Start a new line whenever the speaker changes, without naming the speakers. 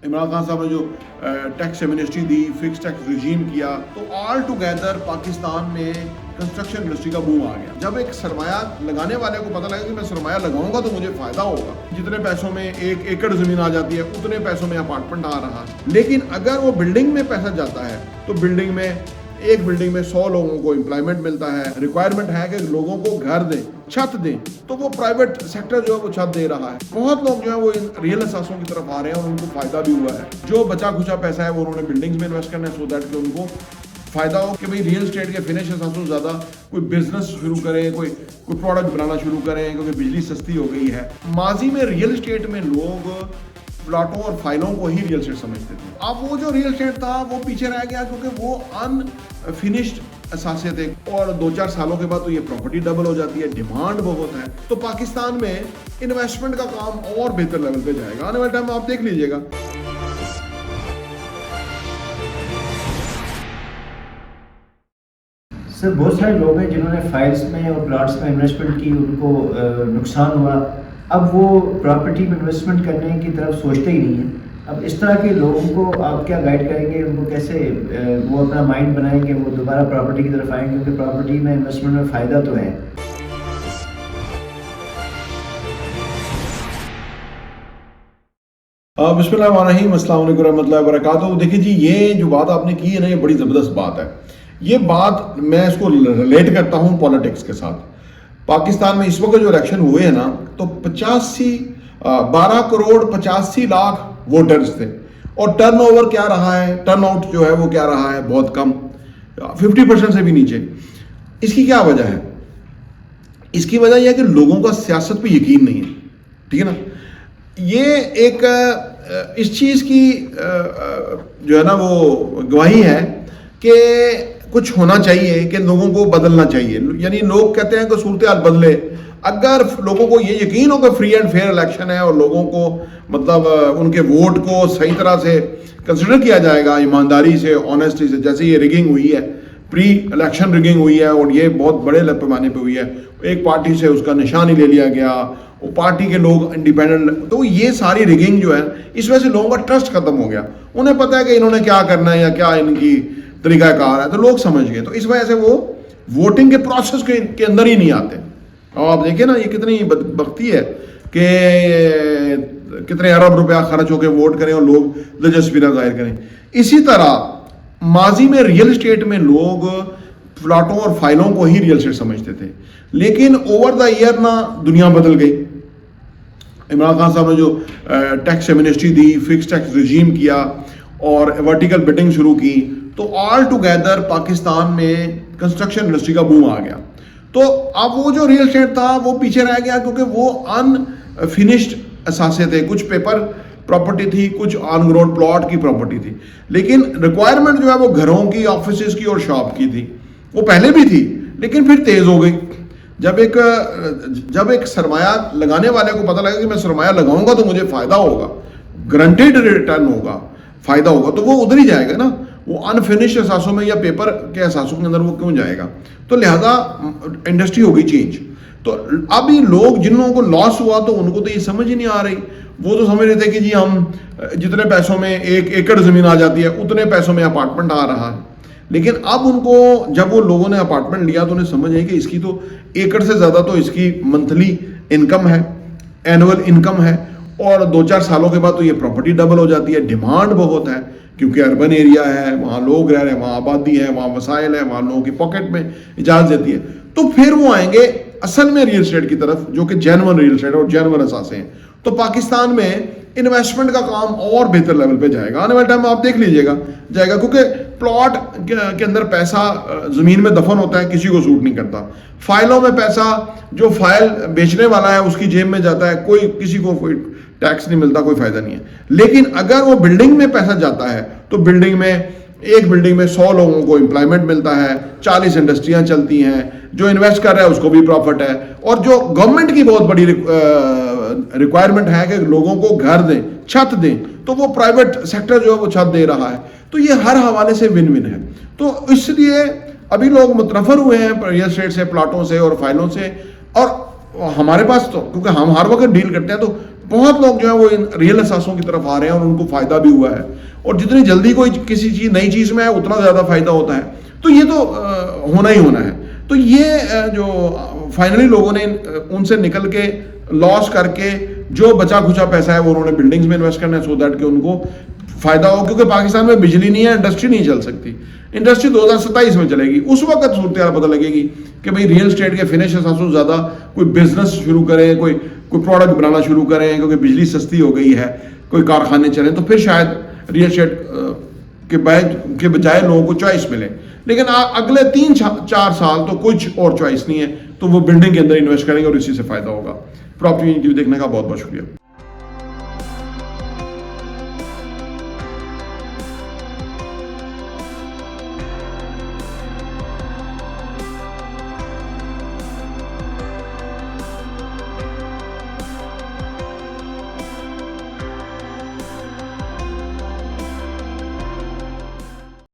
عمران خان صاحب نے جو ٹیکس ایمنسٹی دی، فکس ٹیکس رجیم کیا، تو آل ٹوگیدر پاکستان میں کنسٹرکشن انڈسٹری کا بوم آ گیا. جب ایک سرمایہ لگانے والے کو پتہ لگا کہ میں سرمایہ لگاؤں گا تو مجھے فائدہ ہوگا، جتنے پیسوں میں 1 ایکڑ زمین آ جاتی ہے اتنے پیسوں میں اپارٹمنٹ آ رہا ہے. لیکن اگر وہ بلڈنگ میں پیسہ جاتا ہے تو ایک بلڈنگ میں 100 لوگوں کو امپلائمنٹ ملتا ہے. ریکوائرمنٹ ہے کہ لوگوں کو گھر دیں، چھت دیں، تو وہ پرائیویٹ سیکٹر جو ہے وہ چھت دے رہا ہے. بہت لوگ جو ہیں وہ ریئل اثاثوں کی طرف آ رہے ہیں اور ان کو فائدہ بھی ہوا ہے. جو بچا کھچا پیسہ ہے وہ انہوں نے بلڈنگز میں انویسٹ کرنا ہے سو دیٹ کہ ان کو فائدہ ہو کہ بھئی ریئل اسٹیٹ کے فنش اثاثوں سے زیادہ کوئی بزنس شروع کریں، کوئی پروڈکٹ بنانا شروع کریں، کیونکہ بجلی سستی ہو گئی ہے. ماضی میں ریئل اسٹیٹ میں لوگ پلاٹوں اور فائلوں کو ہی ریئل اسٹیٹ سمجھتے تھے. اب وہ جو ریئل اسٹیٹ تھا وہ پیچھے رہ گیا کیونکہ وہ انفنشڈ اثاثے تھے، اور 2-4 سالوں کے بعد تو یہ پراپرٹی ڈبل ہو جاتی ہے، ڈیمانڈ بہت ہے. تو پاکستان میں انویسٹمنٹ کا کام اور بہتر لیول پہ جائے گا. آنے والے ٹائم آپ دیکھ لیجئے گا.
سر بہت سارے لوگ ہیں جنہوں نے فائلز میں اور پلاٹس میں انویسٹمنٹ کی، ان کو نقصان ہوا. اب وہ پراپرٹی میں انویسٹمنٹ کرنے کی طرف سوچتے ہی نہیں ہیں. اب اس طرح کے لوگوں کو آپ کیا گائیڈ کریں گے؟ ان کو کیسے وہ اپنا مائنڈ بنائیں گے وہ دوبارہ پراپرٹی کی طرف آئیں، کیونکہ پراپرٹی میں انویسٹمنٹ میں فائدہ تو ہے.
بسم اللہ الرحمن الرحیم. السلام علیکم ورحمۃ اللہ وبرکاتہ. دیکھیں جی، یہ جو بات آپ نے کی ہے نا، یہ بڑی زبردست بات ہے. یہ بات میں اس کو ریلیٹ کرتا ہوں پولیٹکس کے ساتھ. پاکستان میں اس وقت جو الیکشن ہوئے ہیں نا، تو 12 کروڑ 85 لاکھ ووٹرز تھے، اور ٹرن اوور کیا رہا ہے، ٹرن آؤٹ جو ہے وہ کیا رہا ہے، بہت کم، 50% سے بھی نیچے. اس کی کیا وجہ ہے؟ اس کی وجہ یہ ہے کہ لوگوں کا سیاست پہ یقین نہیں ہے. ٹھیک ہے نا. یہ ایک اس چیز کی جو ہے نا وہ گواہی ہے کہ کچھ ہونا چاہیے، کہ لوگوں کو بدلنا چاہیے. یعنی لوگ کہتے ہیں کہ صورتحال بدلے. اگر لوگوں کو یہ یقین ہو کہ فری اینڈ فیئر الیکشن ہے اور لوگوں کو مطلب ان کے ووٹ کو صحیح طرح سے کنسیڈر کیا جائے گا، ایمانداری سے، آنیسٹی سے، جیسے یہ ریگنگ ہوئی ہے، پری الیکشن ریگنگ ہوئی ہے اور یہ بہت بڑے پیمانے پہ ہوئی ہے، ایک پارٹی سے اس کا نشان ہی لے لیا گیا، وہ پارٹی کے لوگ انڈیپینڈنٹ، تو یہ ساری ریگنگ جو ہے اس وجہ سے لوگوں کا ٹرسٹ ختم ہو گیا. انہیں پتہ ہے کہ انہوں نے کیا کرنا ہے یا کیا ان کی طریقہ کار ہے، تو لوگ سمجھ گئے. تو اس وجہ سے وہ ووٹنگ کے پروسیس کے اندر ہی نہیں آتے. اور آپ دیکھیں نا، یہ کتنی بدبختی ہے کہ کتنے ارب روپیہ خرچ ہو کے ووٹ کریں اور لوگ دلچسپی نہ ظاہر کریں. اسی طرح ماضی میں ریئل اسٹیٹ میں لوگ پلاٹوں اور فائلوں کو ہی ریئل اسٹیٹ سمجھتے تھے، لیکن اوور دا ایئر نا دنیا بدل گئی. عمران خان صاحب نے جو ٹیکس ایمنسٹی دی، فکس ٹیکس رجیم کیا اور ورٹیکل بڈنگ شروع کی، تو آل ٹوگیدر پاکستان میں کنسٹرکشن انڈسٹری کا بوم آ گیا. تو اب وہ جو ریئل اسٹیٹ تھا وہ پیچھے رہ گیا کیونکہ وہ انفنشڈ اثاثے تھے. کچھ پیپر پراپرٹی تھی، کچھ آن گراؤنڈ پلاٹ کی پراپرٹی تھی. لیکن ریکوائرمنٹ جو ہے وہ گھروں کی، آفیسز کی اور شاپ کی تھی. وہ پہلے بھی تھی لیکن پھر تیز ہو گئی. جب ایک سرمایہ لگانے والے کو پتہ لگا کہ میں سرمایہ لگاؤں گا تو مجھے فائدہ ہوگا، گارنٹیڈ ریٹرن ہوگا، فائدہ ہوگا، تو وہ ادھر ہی جائے گا نا. وہ انفنشڈ اثاثوں میں یا پیپر کے اثاثوں کے اندر وہ کیوں جائے گا؟ تو لہذا انڈسٹری ہو گئی چینج. تو ابھی لوگ جن لوگوں کو لاس ہوا تو ان کو تو یہ سمجھ ہی نہیں آ رہی. وہ تو سمجھ رہے تھے کہ جی ہم جتنے پیسوں میں 1 ایکڑ زمین آ جاتی ہے اتنے پیسوں میں اپارٹمنٹ آ رہا ہے. لیکن اب ان کو جب وہ لوگوں نے اپارٹمنٹ لیا تو انہیں سمجھ آئی کہ اس کی تو ایکڑ سے زیادہ تو اس کی منتھلی انکم ہے، اینول انکم ہے، اور 2-4 سالوں کے بعد تو یہ پراپرٹی ڈبل ہو جاتی ہے. ڈیمانڈ بہت ہے کیونکہ اربن ایریا ہے، وہاں لوگ رہ رہے ہیں، وہاں آبادی ہے، وہاں وسائل ہے، وہاں لوگوں کی پاکٹ میں اجازت دیتی ہے. تو پھر وہ آئیں گے اصل میں ریئل اسٹیٹ کی طرف، جو کہ جینون ریئل اسٹیٹ اور جینون اثاثے ہیں. تو پاکستان میں انویسٹمنٹ کا کام اور بہتر لیول پہ جائے گا. آنے والے ٹائم آپ دیکھ لیجئے گا جائے گا، کیونکہ پلاٹ کے اندر پیسہ زمین میں دفن ہوتا ہے، کسی کو سوٹ نہیں کرتا. فائلوں میں پیسہ جو فائل بیچنے والا ہے اس کی جیب میں جاتا ہے، کسی کو کوئی ٹیکس نہیں ملتا، کوئی فائدہ نہیں ہے. لیکن اگر وہ بلڈنگ میں پیسہ جاتا ہے تو ایک بلڈنگ میں 100 لوگوں کو امپلائمنٹ ملتا ہے، 40 انڈسٹریاں چلتی ہیں، جو انویسٹ کر رہا ہے اس کو بھی پروفٹ ہے. اور جو گورنمنٹ کی بہت بڑی ریکوائرمنٹ ہے کہ لوگوں کو گھر دیں، چھت دیں، تو وہ پرائیویٹ سیکٹر جو ہے وہ چھت دے رہا ہے. تو یہ ہر حوالے سے ون ون ہے. تو اس لیے ابھی لوگ متنفر ہوئے ہیں ریئل اسٹیٹ سے، پلاٹوں سے اور فائلوں سے. اور ہمارے پاس تو کیونکہ ہم ہر وقت ڈیل کرتے ہیں، تو بہت لوگ جو ہے وہ ریئل اثاثوں کی طرف آ رہے ہیں اور ان کو فائدہ بھی ہوا ہے, اور جتنی جلدی کوئی کسی چیز نئی چیز میں ہے اتنا زیادہ فائدہ ہوتا ہے, تو یہ تو ہونا ہی ہونا ہے. تو یہ جو فائنلی لوگوں نے ان سے نکل کے لاس کر کے جو بچا کھچا پیسہ ہے وہ انہوں نے بلڈنگز میں انویسٹ کرنا ہے, سو دیٹ کہ ان کو فائدہ ہو, کیونکہ پاکستان میں بجلی نہیں ہے, انڈسٹری نہیں چل سکتی. انڈسٹری 2027 میں چلے گی, اس وقت صورتحال پتہ لگے گی کہ بھئی ریئل اسٹیٹ کے فنش اثاثوں زیادہ کوئی بزنس شروع کریں, کوئی پروڈکٹ بنانا شروع کریں, کیونکہ بجلی سستی ہو گئی ہے, کوئی کارخانے چلیں, تو پھر شاید ریئل اسٹیٹ کے بجائے لوگوں کو چوائس ملے. لیکن اگلے 3-4 سال تو کچھ اور چوائس نہیں ہے, تو وہ بلڈنگ کے اندر انویسٹ کریں گے اور اسی سے فائدہ ہوگا. پراپرٹی ٹی وی دیکھنے کا بہت بہت شکریہ.